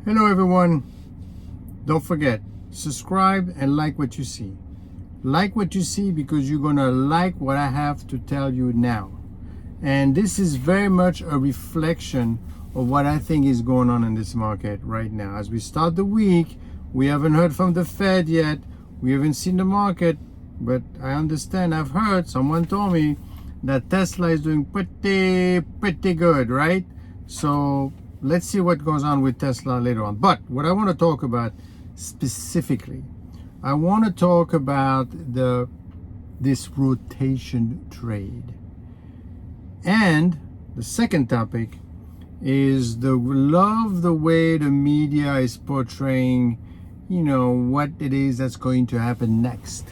Hello everyone. Don't forget, subscribe and like what you see. Like what you see because you're gonna like what I have to tell you now. And this is very much a reflection of what I think is going on in this market right now. As we start the week, we haven't heard from the Fed yet. We haven't seen the market, but I understand, I've heard, someone told me that Tesla is doing pretty good, right? So let's see what goes on with Tesla later on. But what I want to talk about specifically, I want to talk about this rotation trade. And the second topic is the way the media is portraying, what it is that's going to happen next.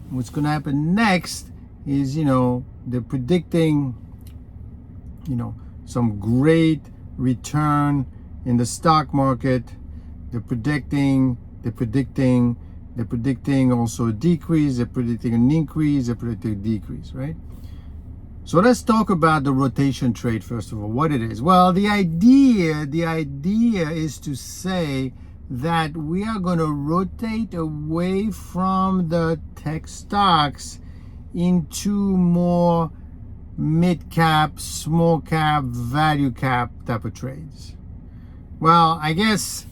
What's going to happen next is, they're predicting, some great return in the stock market. They're predicting also a decrease. They're predicting an increase. They're predicting a decrease, right? So let's talk about the rotation trade first of all. What it is? Well, the idea is to say that we are going to rotate away from the tech stocks into more mid-cap, small-cap, value-cap type of trades. Well, I guess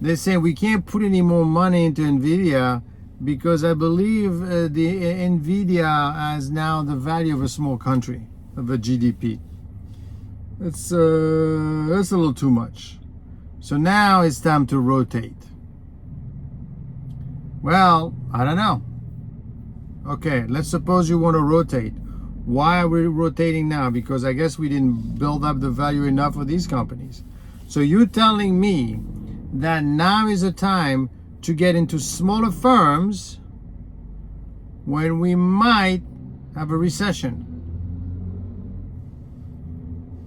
they say we can't put any more money into NVIDIA because I believe the NVIDIA has now the value of a small country, of a GDP. That's a little too much. So now it's time to rotate. Well, I don't know. Okay, let's suppose you want to rotate. Why are we rotating now? Because I guess we didn't build up the value enough for these companies. So you're telling me that now is the time to get into smaller firms when we might have a recession.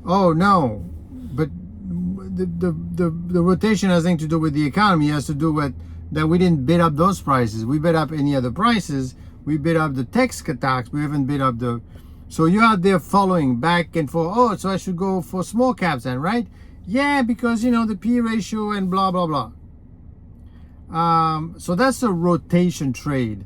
Oh no, but the rotation has nothing to do with the economy. It has to do with that we didn't bid up those prices. We bid up any other prices. We bid up the tech stocks. We haven't bid up the... So you're out there following back and forth. Oh, so I should go for small caps then, right? Yeah, because, the P ratio and blah, blah, blah. So that's a rotation trade.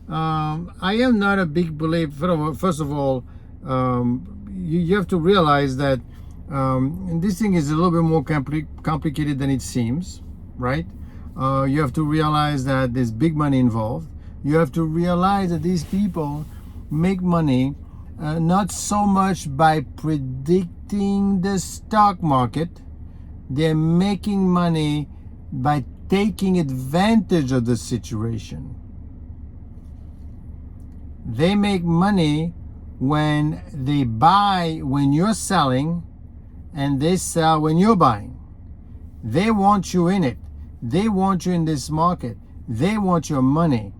I am not a big believer. First of all, you have to realize that and this thing is a little bit more complicated than it seems, right? You have to realize that there's big money involved. You have to realize that these people make money not so much by predicting the stock market. They're making money by taking advantage of the situation. They make money when they buy when you're selling and they sell when you're buying. They want you in it. They want you in this market. They want your money.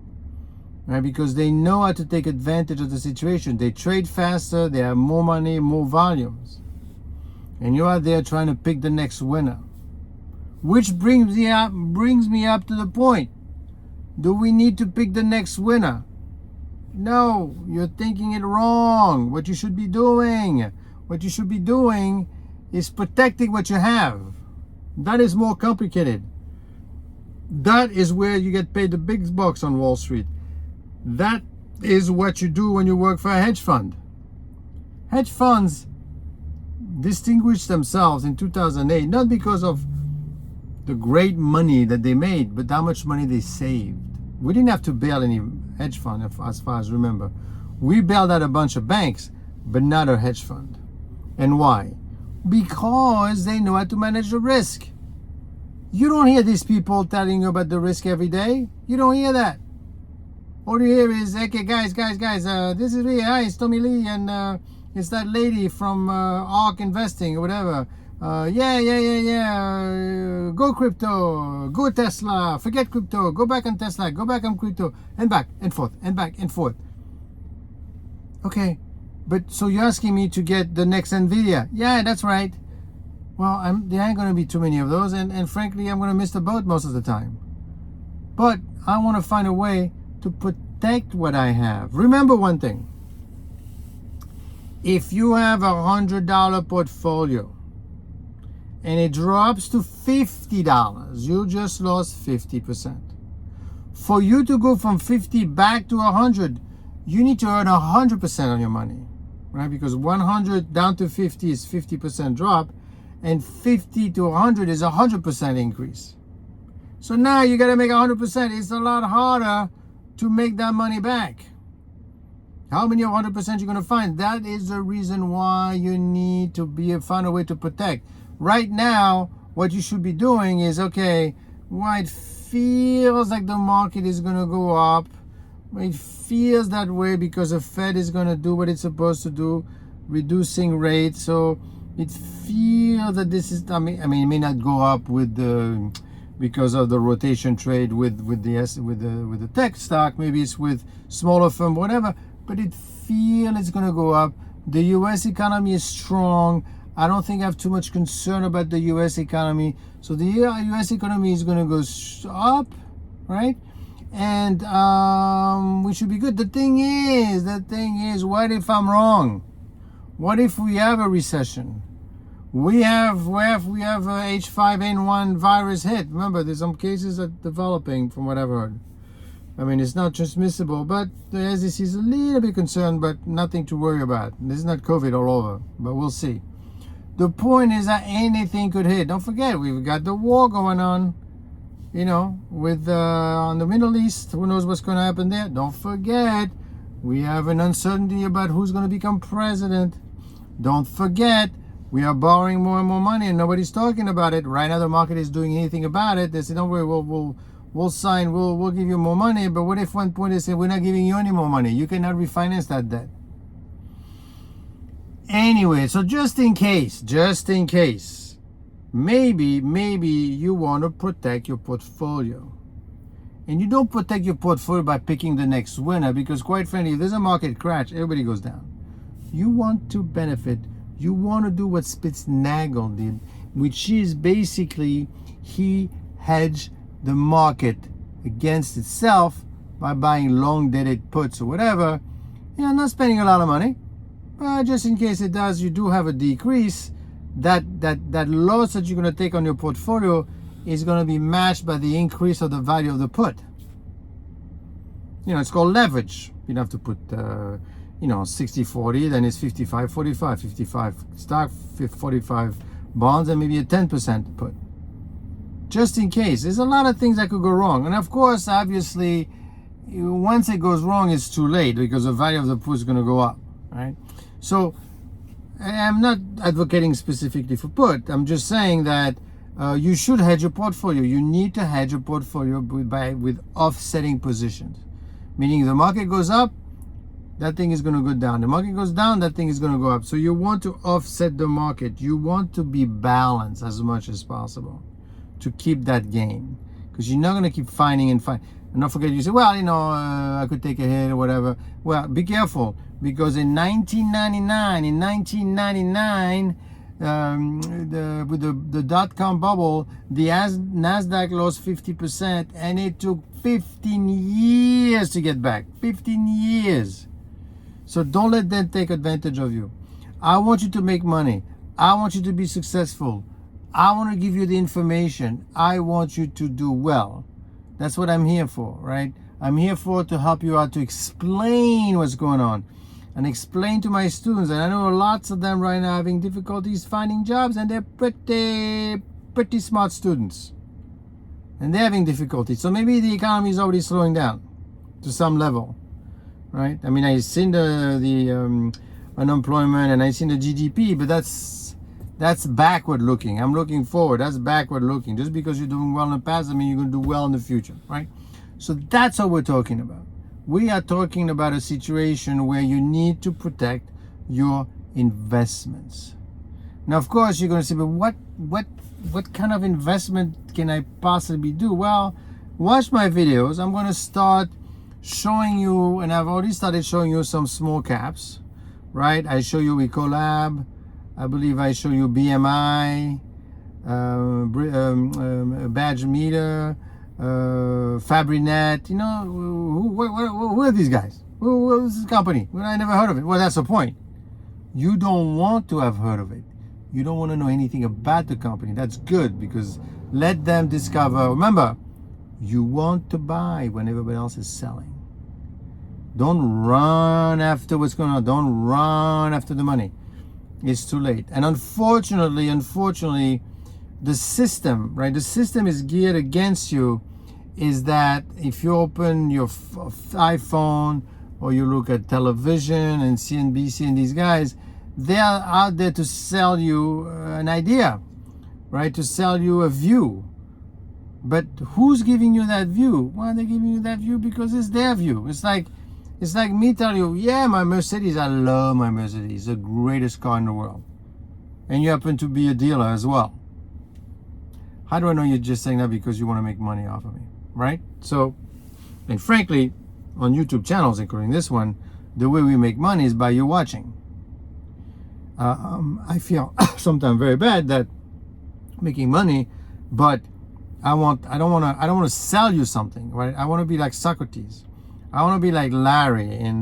Right, because they know how to take advantage of the situation. They trade faster, they have more money, more volumes. And you're out there trying to pick the next winner. Which brings me up to the point. Do we need to pick the next winner? No, you're thinking it wrong. What you should be doing is protecting what you have. That is more complicated. That is where you get paid the big bucks on Wall Street. That is what you do when you work for a hedge fund. Hedge funds distinguished themselves in 2008, not because of the great money that they made, but how much money they saved. We didn't have to bail any hedge fund, as far as I remember. We bailed out a bunch of banks, but not a hedge fund. And why? Because they know how to manage the risk. You don't hear these people telling you about the risk every day. You don't hear that. All you hear is, okay, guys, this is me. Hi, it's Tommy Lee, and it's that lady from ARK Investing or whatever. Go crypto, go Tesla, forget crypto, go back on Tesla, go back on crypto, and back and forth, and back and forth. Okay, but so you're asking me to get the next NVIDIA. Yeah, that's right. Well, there ain't going to be too many of those, and frankly, I'm going to miss the boat most of the time. But I want to find a way to protect what I have. Remember one thing. If you have $100 portfolio and it drops to $50, you just lost 50%. For you to go from 50 back to 100, you need to earn 100% on your money, right? Because 100 down to 50 is 50% drop, and 50 to 100 is 100% increase. So now you got to make 100%. It's a lot harder to make that money back. How many of 100% you're going to find? That is the reason why you need to find a way to protect. Right now, what you should be doing is, okay, well, it feels like the market is going to go up. It feels that way because the Fed is going to do what it's supposed to do, reducing rates. So it feels that this is, I mean, it may not go up because of the rotation trade with the tech stock. Maybe it's with smaller firm, whatever. But it feels it's going to go up. The U.S. economy is strong. I don't think I have too much concern about the U.S. economy. So the U.S. economy is going to go up, right? And we should be good. The thing is, what if I'm wrong? What if we have a recession? We have a H5N1 virus hit. Remember, there's some cases that developing from what I've heard. I mean, it's not transmissible, but the SEC is a little bit concerned, but nothing to worry about. This is not COVID all over, but we'll see. The point is that anything could hit. Don't forget, we've got the war going on, with on the Middle East. Who knows what's going to happen there? Don't forget, we have an uncertainty about who's going to become president. Don't forget, we are borrowing more and more money, and nobody's talking about it. Right now, the market is doing anything about it. They say, don't worry, we'll sign, we'll give you more money. But what if one point they say, we're not giving you any more money? You cannot refinance that debt. Anyway, so just in case, maybe you want to protect your portfolio. And you don't protect your portfolio by picking the next winner, because quite frankly, if there's a market crash, everybody goes down. You want to benefit. You want to do what Spitznagel did, which is basically he hedged the market against itself by buying long-dated puts or whatever. Not spending a lot of money, but just in case it does, you do have a decrease. That loss that you're going to take on your portfolio is going to be matched by the increase of the value of the put. It's called leverage. You don't have to put 60-40, then it's 55-45, 55 stock, 45 bonds, and maybe a 10% put. Just in case. There's a lot of things that could go wrong. And of course, obviously, once it goes wrong, it's too late because the value of the put is going to go up, right? So I'm not advocating specifically for put. I'm just saying that you should hedge your portfolio. You need to hedge your portfolio with offsetting positions. Meaning the market goes up, that thing is going to go down. The market goes down, that thing is going to go up. So you want to offset the market. You want to be balanced as much as possible to keep that gain. Because you're not going to keep finding. And don't forget, you say, well, I could take a hit or whatever. Well, be careful. Because in 1999, with the dot-com bubble, the NASDAQ lost 50%, and it took 15 years to get back. 15 years. So don't let them take advantage of you. I want you to make money. I want you to be successful. I want to give you the information. I want you to do well. That's what I'm here for, right? I'm here to help you out, to explain what's going on and explain to my students. And I know lots of them right now having difficulties finding jobs, and they're pretty smart students. And they're having difficulties. So maybe the economy is already slowing down to some level, right? I mean, I've seen the unemployment and I've seen the GDP, but that's backward looking. I'm looking forward. That's backward looking. Just because you're doing well in the past doesn't mean you're going to do well in the future, right? So that's what we're talking about. We are talking about a situation where you need to protect your investments. Now, of course, you're going to say, but what kind of investment can I possibly do? Well, watch my videos. I'm going to start showing you, and I've already started showing you some small caps, right? I show you Ecolab. I believe I show you BMI, Badge Meter, Fabrinet. Who are these guys? Who is this company? Well, I never heard of it. Well, that's the point. You don't want to have heard of it. You don't want to know anything about the company. That's good, because let them discover. Remember, you want to buy when everybody else is selling. Don't run after what's going on. Don't run after the money. It's too late. And unfortunately, the system, right? The system is geared against you. Is that if you open your iPhone or you look at television and CNBC and these guys, they are out there to sell you an idea, right? To sell you a view. But who's giving you that view? Well, they're giving you that view because it's their view. It's like me telling you, yeah, my Mercedes, I love my Mercedes. It's the greatest car in the world. And you happen to be a dealer as well. How do I know you're just saying that because you want to make money off of me, right? So, and frankly, on YouTube channels, including this one, the way we make money is by you watching. I feel sometimes very bad that making money, but I don't want to sell you something, right? I want to be like Socrates. I want to be like Larry in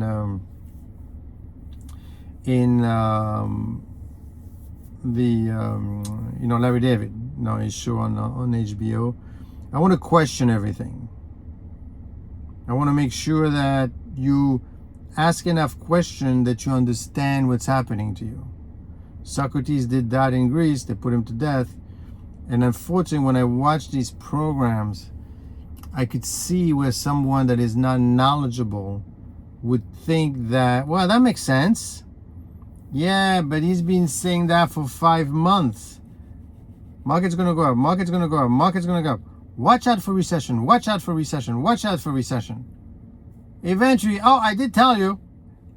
Larry David, his show on HBO. I want to question everything. I want to make sure that you ask enough questions that you understand what's happening to you. Socrates did that in Greece. They put him to death. And unfortunately, when I watch these programs, I could see where someone that is not knowledgeable would think that, well, that makes sense. Yeah, but he's been saying that for 5 months. Market's going to go up. Market's going to go up. Market's going to go up. Watch out for recession. Watch out for recession. Watch out for recession. Eventually, I did tell you.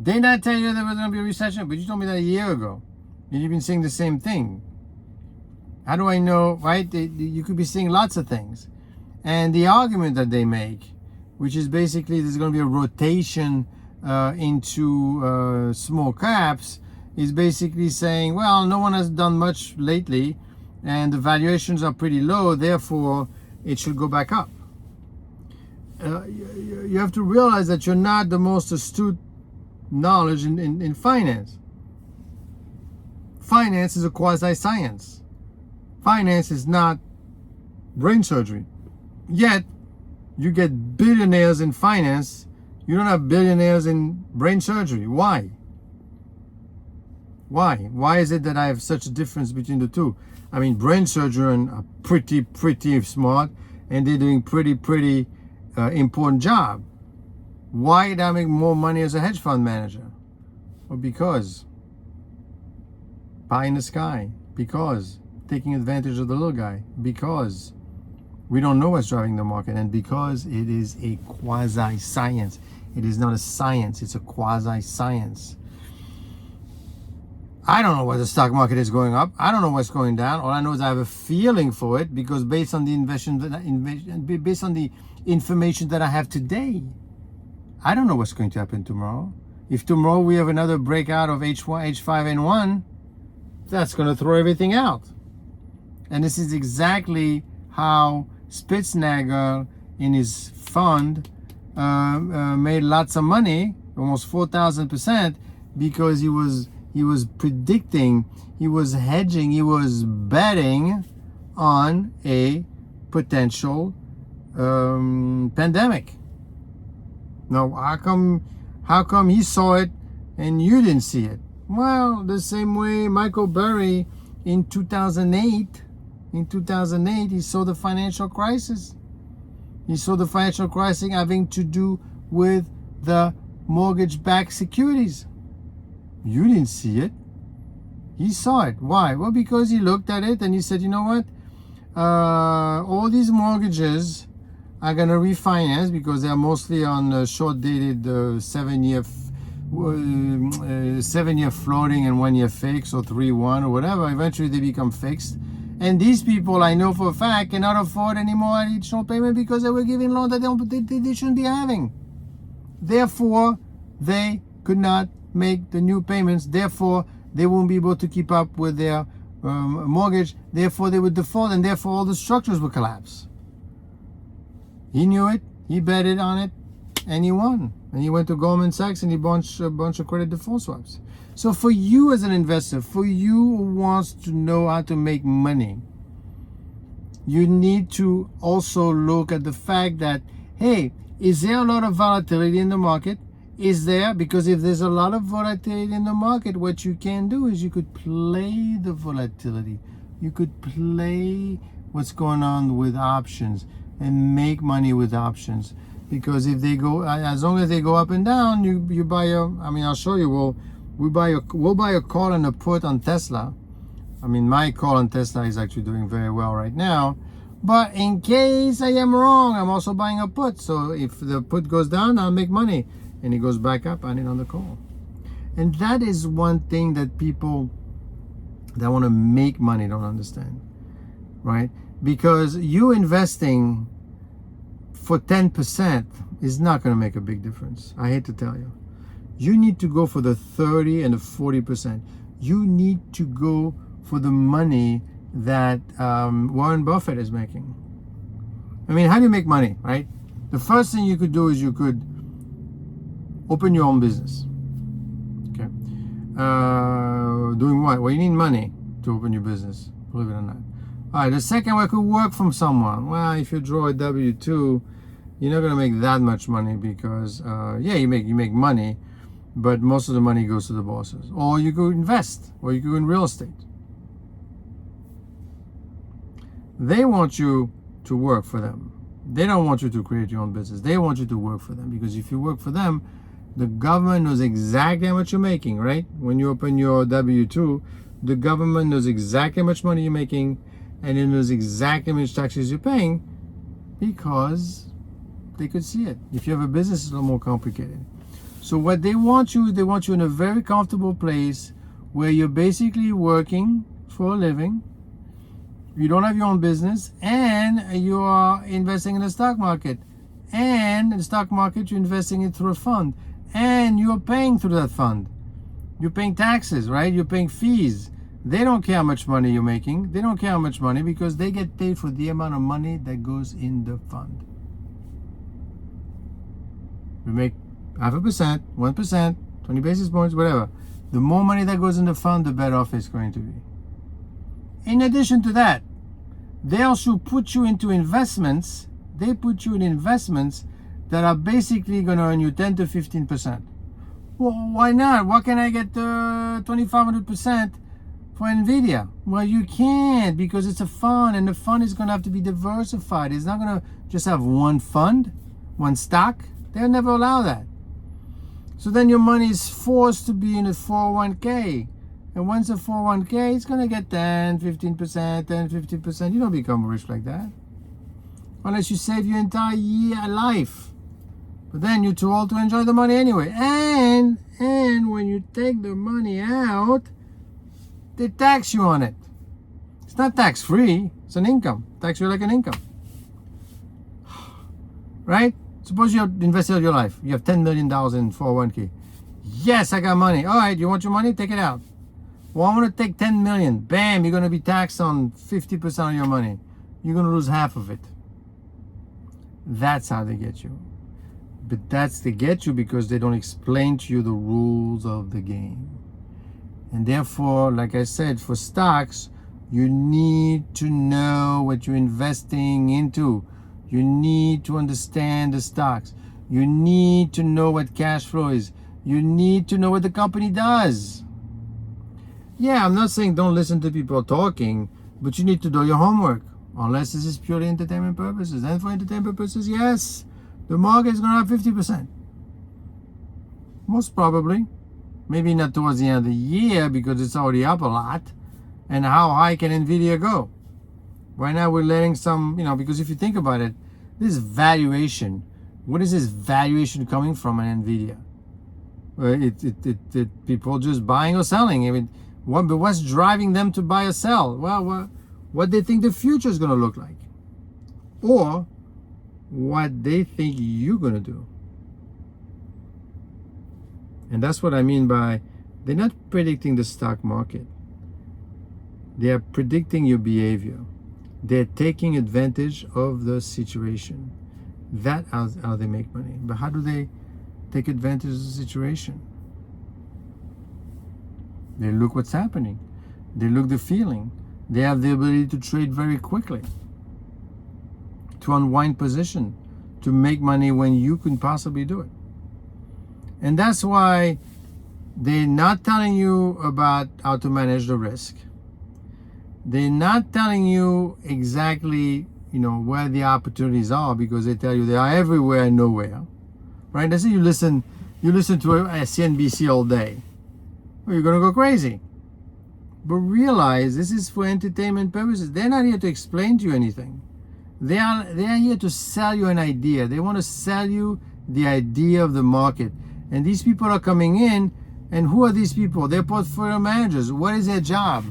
Didn't I tell you there was going to be a recession? But you told me that a year ago. And you've been saying the same thing. How do I know, right? You could be saying lots of things. And the argument that they make, which is basically there's going to be a rotation into small caps, is basically saying, well, no one has done much lately and the valuations are pretty low, therefore it should go back up. You have to realize that you're not the most astute knowledge in finance. Finance is a quasi-science. Finance is not brain surgery. Yet, you get billionaires in finance. You don't have billionaires in brain surgery. Why? Why? Why is it that I have such a difference between the two? I mean, brain surgeons are pretty smart, and they're doing pretty important job. Why did I make more money as a hedge fund manager? Well, because pie in the sky. Because taking advantage of the little guy. Because we don't know what's driving the market, and because it is a quasi-science. It is not a science, it's a quasi-science. I don't know where the stock market is going up. I don't know what's going down. All I know is I have a feeling for it because based on the based on the information that I have today, I don't know what's going to happen tomorrow. If tomorrow we have another breakout of H5N1, that's going to throw everything out. And this is exactly how Spitznagel in his fund made lots of money, almost 4,000%, because he was predicting, he was hedging, he was betting on a potential pandemic. Now, how come he saw it and you didn't see it? Well, the same way Michael Burry in 2008, he saw the financial crisis. He saw the financial crisis having to do with the mortgage-backed securities. You didn't see it. He saw it. Why? Well, because he looked at it and he said, you know what? All these mortgages are going to refinance because they're mostly on short-dated 7-year floating and 1-year fixed, or 3-1 or whatever. Eventually they become fixed. And these people, I know for a fact, cannot afford any more additional payment because they were giving loans that they shouldn't be having. Therefore, they could not make the new payments. Therefore, they won't be able to keep up with their mortgage. Therefore, they would default, and therefore all the structures would collapse. He knew it. He betted on it, and he won. And he went to Goldman Sachs and he bought a bunch of credit default swaps. So for you as an investor, for you who wants to know how to make money, you need to also look at the fact that, hey, is there a lot of volatility in the market? Is there? Because if there's a lot of volatility in the market, what you can do is you could play the volatility. You could play what's going on with options and make money with options. Because if they go, as long as they go up and down, you buy I'll show you. We'll buy a call and a put on Tesla. My call on Tesla is actually doing very well right now. But in case I am wrong, I'm also buying a put. So if the put goes down, I'll make money. And it goes back up, I need on the call. And that is one thing that people that want to make money don't understand, right? Because you investing for 10% is not going to make a big difference. I hate to tell you. You need to go for the 30 and the 40%. You need to go for the money that Warren Buffett is making. How do you make money, right? The first thing you could do is you could open your own business. Okay. Doing what? Well, you need money to open your business, believe it or not. All right, the second way could work from someone. Well, if you draw a W-2, you're not going to make that much money because, you make money, but most of the money goes to the bosses. Or you could invest, or you could go in real estate. They want you to work for them. They don't want you to create your own business. They want you to work for them, because if you work for them, the government knows exactly how much you're making, right? When you open your W-2, the government knows exactly how much money you're making, and it knows exactly how much taxes you're paying, because they could see it. If you have a business, it's a little more complicated. So what they want you in a very comfortable place where you're basically working for a living, you don't have your own business, and you are investing in the stock market. And in the stock market, you're investing it through a fund. And you're paying through that fund. You're paying taxes, right? You're paying fees. They don't care how much money you're making. They don't care how much money, because they get paid for the amount of money that goes in the fund. You make 0.5%, 1%, 20 basis points, whatever. The more money that goes in the fund, the better off it's going to be. In addition to that, they also put you into investments. They put you in investments that are basically going to earn you 10 to 15%. Well, why not? Why can't I get 2,500% for NVIDIA? Well, you can't, because it's a fund, and the fund is going to have to be diversified. It's not going to just have one fund, one stock. They'll never allow that. So then your money is forced to be in a 401k. And once a 401k, it's going to get 10, 15%, 10, 15%. You don't become rich like that, unless you save your entire life. But then you're too old to enjoy the money anyway. And when you take the money out, they tax you on it. It's not tax-free. It's an income. Tax you like an income. Right? Suppose you have invested all your life. You have $10 million in 401k. Yes, I got money. All right, you want your money? Take it out. Well, I want to take 10 million. Bam, you're going to be taxed on 50% of your money. You're going to lose half of it. That's how they get you. But they get you because they don't explain to you the rules of the game. And therefore, like I said, for stocks, you need to know what you're investing into. You need to understand the stocks. You need to know what cash flow is. You need to know what the company does. Yeah, I'm not saying don't listen to people talking, but you need to do your homework. Unless this is purely entertainment purposes. And for entertainment purposes, yes, the market is going to have 50%. Most probably. Maybe not towards the end of the year, because it's already up a lot. And how high can NVIDIA go? Right now we're letting some, because if you think about it, this valuation, what is this valuation coming from an NVIDIA? People just buying or selling. But what's driving them to buy or sell? Well, what they think the future is going to look like, or what they think you're going to do. And that's what I mean by, they're not predicting the stock market. They are predicting your behavior. They're taking advantage of the situation. That's how they make money. But how do they take advantage of the situation? They look what's happening. They look the feeling. They have the ability to trade very quickly, to unwind position, to make money when you couldn't possibly do it. And that's why they're not telling you about how to manage the risk. They're not telling you exactly, where the opportunities are, because they tell you they are everywhere and nowhere. Right? Let's say you listen to CNBC all day. Well, you're gonna go crazy. But realize this is for entertainment purposes. They're not here to explain to you anything. They are here to sell you an idea. They want to sell you the idea of the market. And these people are coming in, and who are these people? They're portfolio managers. What is their job?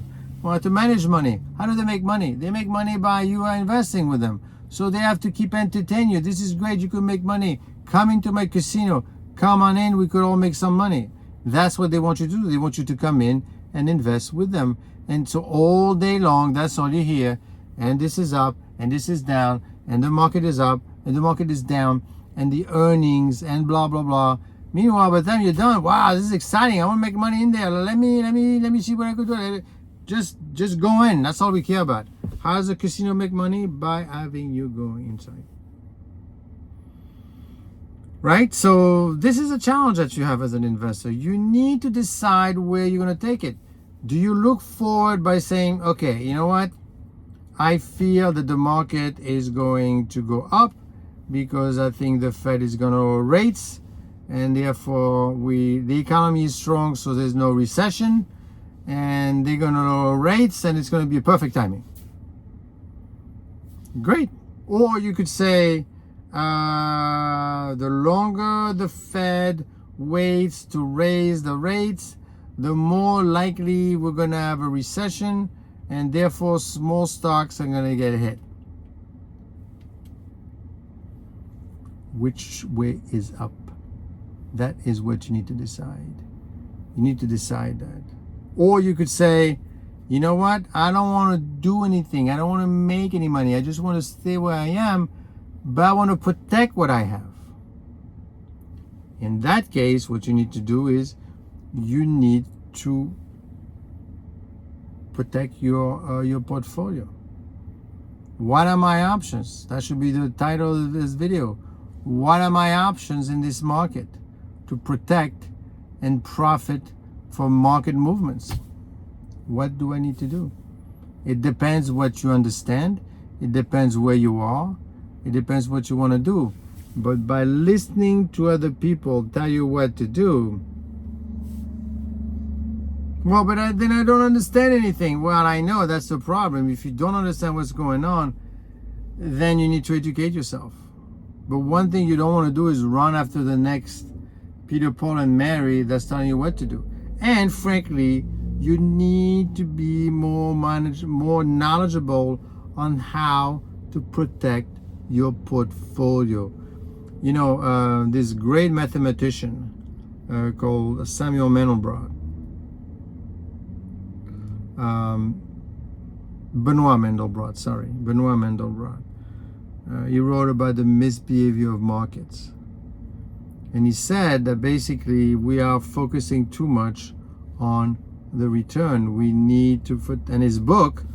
Well, to manage money. How do they make money? They make money by you investing with them. So they have to keep entertaining you. This is great. You could make money. Come into my casino. Come on in. We could all make some money. That's what they want you to do. They want you to come in and invest with them. And so all day long, that's all you hear. And this is up, and this is down, and the market is up, and the market is down, and the earnings, and blah, blah, blah. Meanwhile, by the time you're done, wow, this is exciting. I want to make money in there. Let me see what I could do. Just go in. That's all we care about. How does a casino make money? By having you go inside. Right? So this is a challenge that you have as an investor. You need to decide where you're going to take it. Do you look forward by saying, okay, you know what? I feel that the market is going to go up because I think the Fed is going to lower rates, and therefore the economy is strong, so there's no recession, and they're going to lower rates, and it's going to be a perfect timing. Great. Or you could say, the longer the Fed waits to raise the rates, the more likely we're going to have a recession, and therefore small stocks are going to get hit. Which way is up? That is what you need to decide. You need to decide that. Or you could say, you know what? I don't want to do anything. I don't want to make any money. I just want to stay where I am, but I want to protect what I have. In that case, what you need to do is you need to protect your portfolio. What are my options? That should be the title of this video. What are my options in this market to protect and profit from market movements? What do I need to do? It depends what you understand. It depends where you are. It depends what you want to do. But by listening to other people tell you what to do, well, but then I don't understand anything. Well, I know that's the problem. If you don't understand what's going on, then you need to educate yourself. But one thing you don't want to do is run after the next Peter, Paul, and Mary that's telling you what to do. And frankly, you need to be more knowledgeable on how to protect your portfolio. This great mathematician called Samuel Mandelbrot, Benoit Mandelbrot. He wrote about the misbehavior of markets. And he said that basically we are focusing too much on the return. We need to, and his book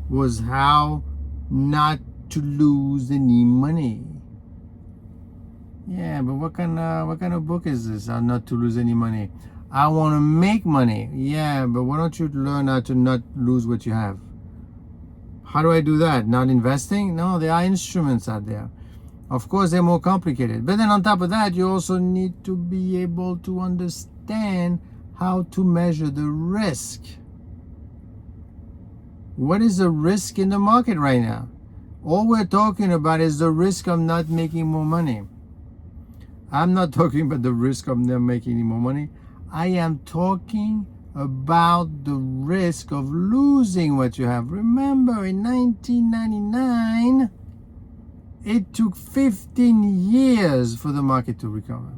was How Not to Lose Any Money. Yeah, but what kind of book is this? How not to lose any money. I want to make money. Yeah, but why don't you learn how to not lose what you have? How do I do that? Not investing? No, there are instruments out there. Of course, they're more complicated. But then on top of that, you also need to be able to understand how to measure the risk. What is the risk in the market right now? All we're talking about is the risk of not making more money. I'm not talking about the risk of not making any more money. I am talking about the risk of losing what you have. Remember, in 1999, it took 15 years for the market to recover.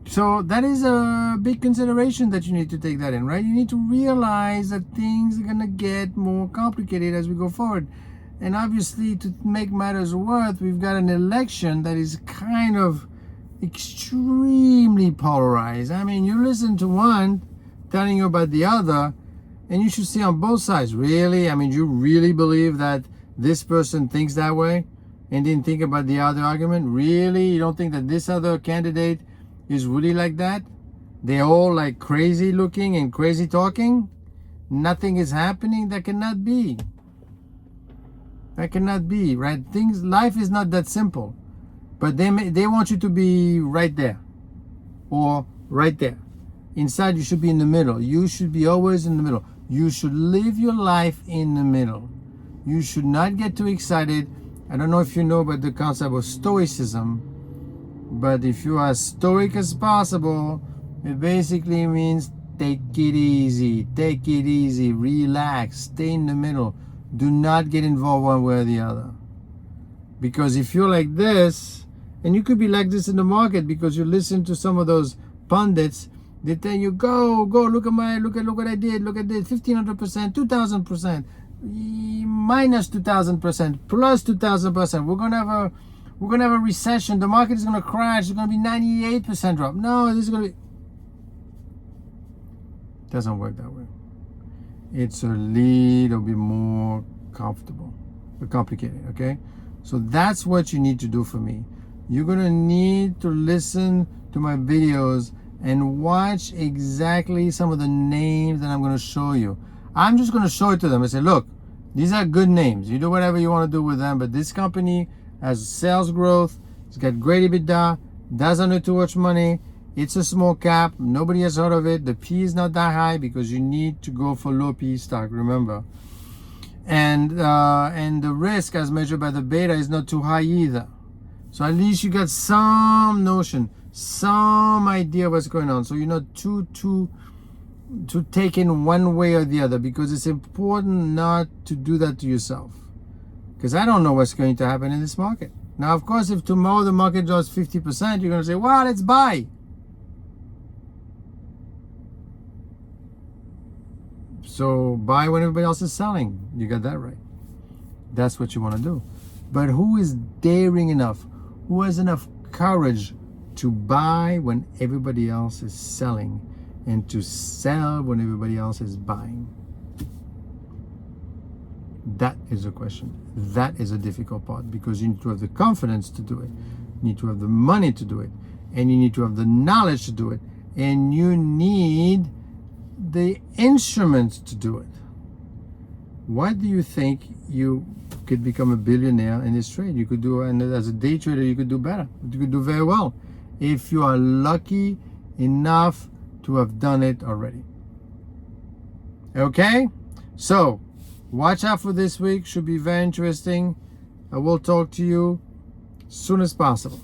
So that is a big consideration that you need to take that in, right? You need to realize that things are going to get more complicated as we go forward. And obviously, to make matters worse, we've got an election that is kind of extremely polarized. I mean, you listen to one telling you about the other, and you should see on both sides. Really? I mean, you really believe that this person thinks that way and didn't think about the other argument? Really? You don't think that this other candidate is really like that? They're all like crazy looking and crazy talking? Nothing is happening? That cannot be. That cannot be, right? Life is not that simple. But they want you to be right there or right there. Inside, you should be in the middle. You should be always in the middle. You should live your life in the middle. You should not get too excited. I don't know if you know about the concept of stoicism, but if you are as stoic as possible, it basically means take it easy, relax, stay in the middle. Do not get involved one way or the other. Because if you're like this, and you could be like this in the market because you listen to some of those pundits, they tell you, go, look at what I did, look at this, 1,500%, 2,000%, minus 2,000%, plus 2,000%. We're gonna have a recession. The market is gonna crash. It's gonna be 98% drop. No, this is gonna be. It doesn't work that way. It's a little bit more complicated. Okay, so that's what you need to do for me. You're gonna need to listen to my videos and watch exactly some of the names that I'm gonna show you. I'm just gonna show it to them and say, look, these are good names. You do whatever you want to do with them, but this company has sales growth, it's got great EBITDA, doesn't need too much money, it's a small cap, nobody has heard of it, the P is not that high because you need to go for low P stock, remember. And the risk as measured by the beta is not too high either. So at least you got some notion, some idea what's going on. So you're not too taken one way or the other, because it's important not to do that to yourself. Because I don't know what's going to happen in this market. Now, of course, if tomorrow the market drops 50%, you're going to say, well, let's buy. So buy when everybody else is selling. You got that right. That's what you want to do. But who is daring enough? Who has enough courage to buy when everybody else is selling and to sell when everybody else is buying? That is a question. That is a difficult part, because you need to have the confidence to do it. You need to have the money to do it. And you need to have the knowledge to do it. And you need the instruments to do it. Why do you think you could become a billionaire in this trade? You could do, and as a day trader, you could do better. You could do very well if you are lucky enough to have done it already. Okay? So, watch out for this week. Should be very interesting. I will talk to you as soon as possible.